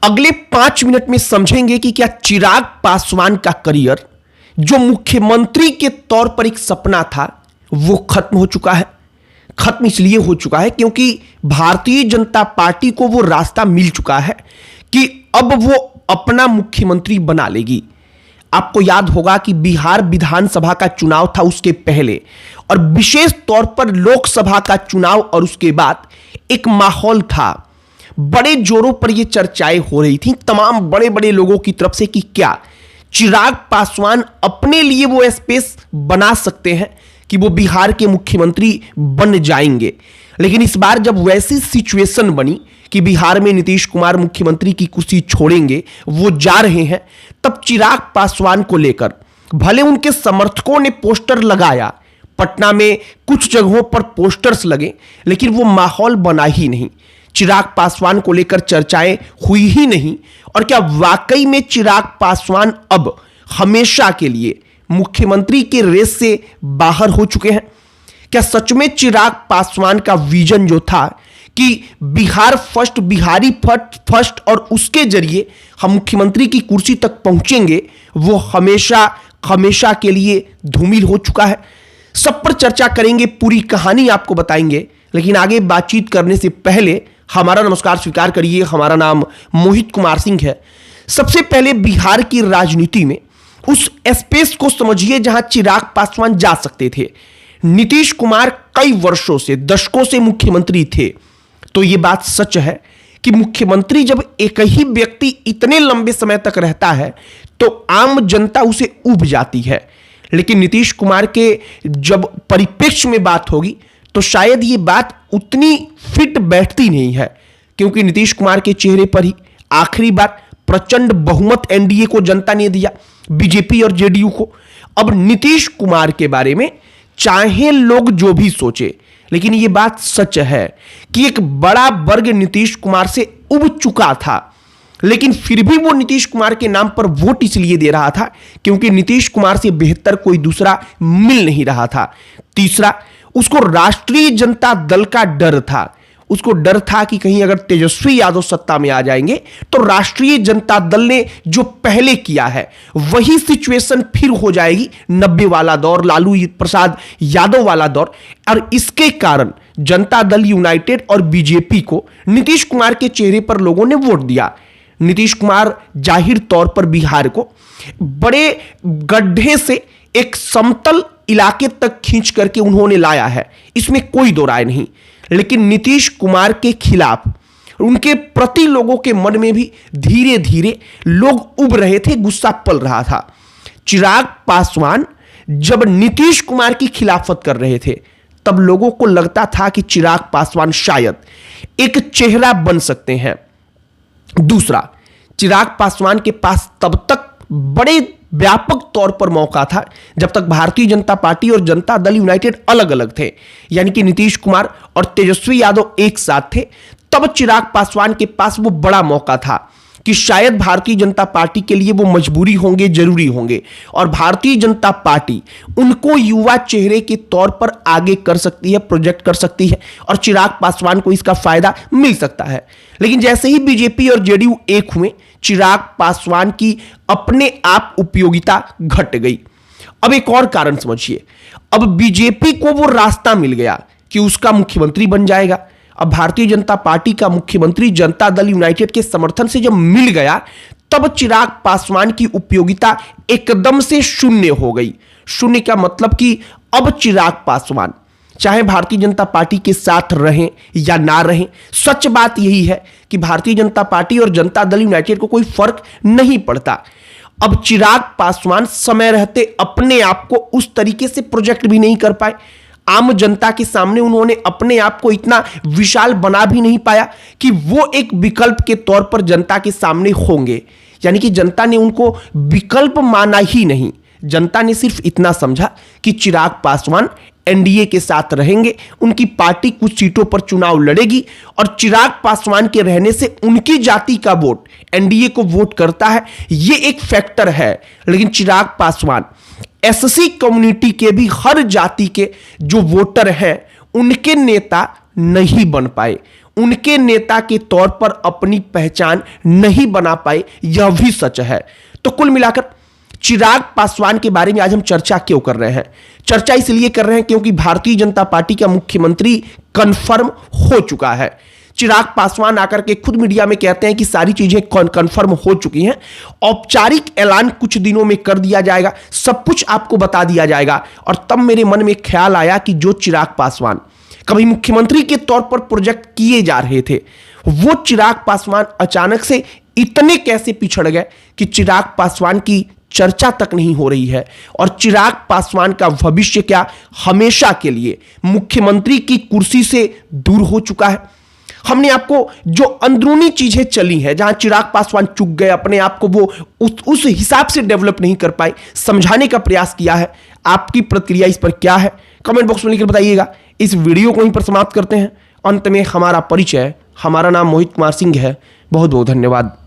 अगले 5 मिनट में समझेंगे कि क्या चिराग पासवान का करियर जो मुख्यमंत्री के तौर पर एक सपना था वो खत्म हो चुका है। खत्म इसलिए हो चुका है क्योंकि भारतीय जनता पार्टी को वो रास्ता मिल चुका है कि अब वो अपना मुख्यमंत्री बना लेगी। आपको याद होगा कि बिहार विधानसभा का चुनाव था उसके पहले और विशेष तौर पर लोकसभा का चुनाव और उसके बाद एक माहौल था। बड़े जोरों पर यह चर्चाएं हो रही थी तमाम बड़े बड़े लोगों की तरफ से कि क्या चिराग पासवान अपने लिए वो स्पेस बना सकते हैं कि वो बिहार के मुख्यमंत्री बन जाएंगे। लेकिन इस बार जब वैसी सिचुएशन बनी कि बिहार में नीतीश कुमार मुख्यमंत्री की कुर्सी छोड़ेंगे, वो जा रहे हैं, तब चिराग पासवान को लेकर भले उनके समर्थकों ने पोस्टर लगाया, पटना में कुछ जगहों पर पोस्टर्स लगे, लेकिन वो माहौल बना ही नहीं। चिराग पासवान को लेकर चर्चाएं हुई ही नहीं। और क्या वाकई में चिराग पासवान अब हमेशा के लिए मुख्यमंत्री के रेस से बाहर हो चुके हैं? क्या सच में चिराग पासवान का विजन जो था कि बिहार फर्स्ट, बिहारी फर्स्ट और उसके जरिए हम मुख्यमंत्री की कुर्सी तक पहुंचेंगे, वो हमेशा हमेशा के लिए धूमिल हो चुका है? सब पर चर्चा करेंगे, पूरी कहानी आपको बताएंगे। लेकिन आगे बातचीत करने से पहले हमारा नमस्कार स्वीकार करिए। हमारा नाम मोहित कुमार सिंह है। सबसे पहले बिहार की राजनीति में उस स्पेस को समझिए जहां चिराग पासवान जा सकते थे। नीतीश कुमार कई वर्षों से, दशकों से मुख्यमंत्री थे, तो यह बात सच है कि मुख्यमंत्री जब एक ही व्यक्ति इतने लंबे समय तक रहता है तो आम जनता उसे ऊब जाती है। लेकिन नीतीश कुमार के जब परिप्रेक्ष्य में बात होगी तो शायद ये बात उतनी फिट बैठती नहीं है, क्योंकि नीतीश कुमार के चेहरे पर ही आखिरी बार प्रचंड बहुमत एनडीए को जनता ने दिया, बीजेपी और जेडीयू को। अब नीतीश कुमार के बारे में चाहे लोग जो भी सोचे, लेकिन यह बात सच है कि एक बड़ा वर्ग नीतीश कुमार से उब चुका था। लेकिन फिर भी वो नीतीश कुमार के नाम पर वोट इसलिए दे रहा था क्योंकि नीतीश कुमार से बेहतर कोई दूसरा मिल नहीं रहा था। तीसरा, उसको राष्ट्रीय जनता दल का डर था। उसको डर था कि कहीं अगर तेजस्वी यादव सत्ता में आ जाएंगे तो राष्ट्रीय जनता दल ने जो पहले किया है वही सिचुएशन फिर हो जाएगी, 90 वाला दौर, लालू प्रसाद यादव वाला दौर। और इसके कारण जनता दल यूनाइटेड और बीजेपी को नीतीश कुमार के चेहरे पर लोगों ने वोट दिया। नीतीश कुमार जाहिर तौर पर बिहार को बड़े गड्ढे से एक समतल इलाके तक खींच करके उन्होंने लाया है, इसमें कोई दो राय नहीं। लेकिन नीतीश कुमार के खिलाफ, उनके प्रति लोगों के मन में भी धीरे धीरे लोग उब रहे थे, गुस्सा पल रहा था। चिराग पासवान जब नीतीश कुमार की खिलाफत कर रहे थे तब लोगों को लगता था कि चिराग पासवान शायद एक चेहरा बन सकते हैं। दूसरा, चिराग पासवान के पास तब तक बड़े व्यापक तौर पर मौका था जब तक भारतीय जनता पार्टी और जनता दल यूनाइटेड अलग अलग थे, यानी कि नीतीश कुमार और तेजस्वी यादव एक साथ थे। तब चिराग पासवान के पास वो बड़ा मौका था कि शायद भारतीय जनता पार्टी के लिए वो मजबूरी होंगे, जरूरी होंगे, और भारतीय जनता पार्टी उनको युवा चेहरे के तौर पर आगे कर सकती है, प्रोजेक्ट कर सकती है, और चिराग पासवान को इसका फायदा मिल सकता है। लेकिन जैसे ही बीजेपी और जेडीयू एक हुए, चिराग पासवान की अपने आप उपयोगिता घट गई। अब एक और कारण समझिए, अब बीजेपी को वो रास्ता मिल गया कि उसका मुख्यमंत्री बन जाएगा। अब भारतीय जनता पार्टी का मुख्यमंत्री जनता दल यूनाइटेड के समर्थन से जब मिल गया, तब चिराग पासवान की उपयोगिता एकदम से शून्य हो गई। शून्य का मतलब कि अब चिराग पासवान चाहे भारतीय जनता पार्टी के साथ रहें या ना रहें, सच बात यही है कि भारतीय जनता पार्टी और जनता दल यूनाइटेड को कोई फर्क नहीं पड़ता। अब चिराग पासवान समय रहते अपने आप को उस तरीके से प्रोजेक्ट भी नहीं कर पाए। आम जनता के सामने उन्होंने अपने आप को इतना विशाल बना भी नहीं पाया कि वो एक विकल्प के तौर पर जनता के सामने होंगे। यानी कि जनता ने उनको विकल्प माना ही नहीं। जनता ने सिर्फ इतना समझा कि चिराग पासवान एनडीए के साथ रहेंगे, उनकी पार्टी कुछ सीटों पर चुनाव लड़ेगी और चिराग पासवान के रहने से उनकी जाति का वोट एनडीए को वोट करता है, ये एक फैक्टर है। लेकिन चिराग पासवान एससी कम्युनिटी के भी हर जाति के जो वोटर हैं उनके नेता नहीं बन पाए, उनके नेता के तौर पर अपनी पहचान नहीं बना पाए, यह भी सच है। तो कुल मिलाकर चिराग पासवान के बारे में आज हम चर्चा क्यों कर रहे हैं? चर्चा इसलिए कर रहे हैं क्योंकि भारतीय जनता पार्टी का मुख्यमंत्री कंफर्म हो चुका है। चिराग पासवान आकर के खुद मीडिया में कहते हैं कि सारी चीजें कंफर्म हो चुकी हैं, औपचारिक ऐलान कुछ दिनों में कर दिया जाएगा, सब कुछ आपको बता दिया जाएगा। और तब मेरे मन में ख्याल आया कि जो चिराग पासवान कभी मुख्यमंत्री के तौर पर प्रोजेक्ट किए जा रहे थे, वो चिराग पासवान अचानक से इतने कैसे पिछड़ गए कि चिराग पासवान की चर्चा तक नहीं हो रही है। और चिराग पासवान का भविष्य क्या हमेशा के लिए मुख्यमंत्री की कुर्सी से दूर हो चुका है। हमने आपको जो अंदरूनी चीजें चली हैं, जहां चिराग पासवान चूक गए, अपने आप को वो उस हिसाब से डेवलप नहीं कर पाए, समझाने का प्रयास किया है। आपकी प्रतिक्रिया इस पर क्या है, कमेंट बॉक्स में लिखकर बताइएगा। इस वीडियो को यहीं पर समाप्त करते हैं। अंत में हमारा परिचय, हमारा नाम मोहित कुमार सिंह है। बहुत बहुत धन्यवाद।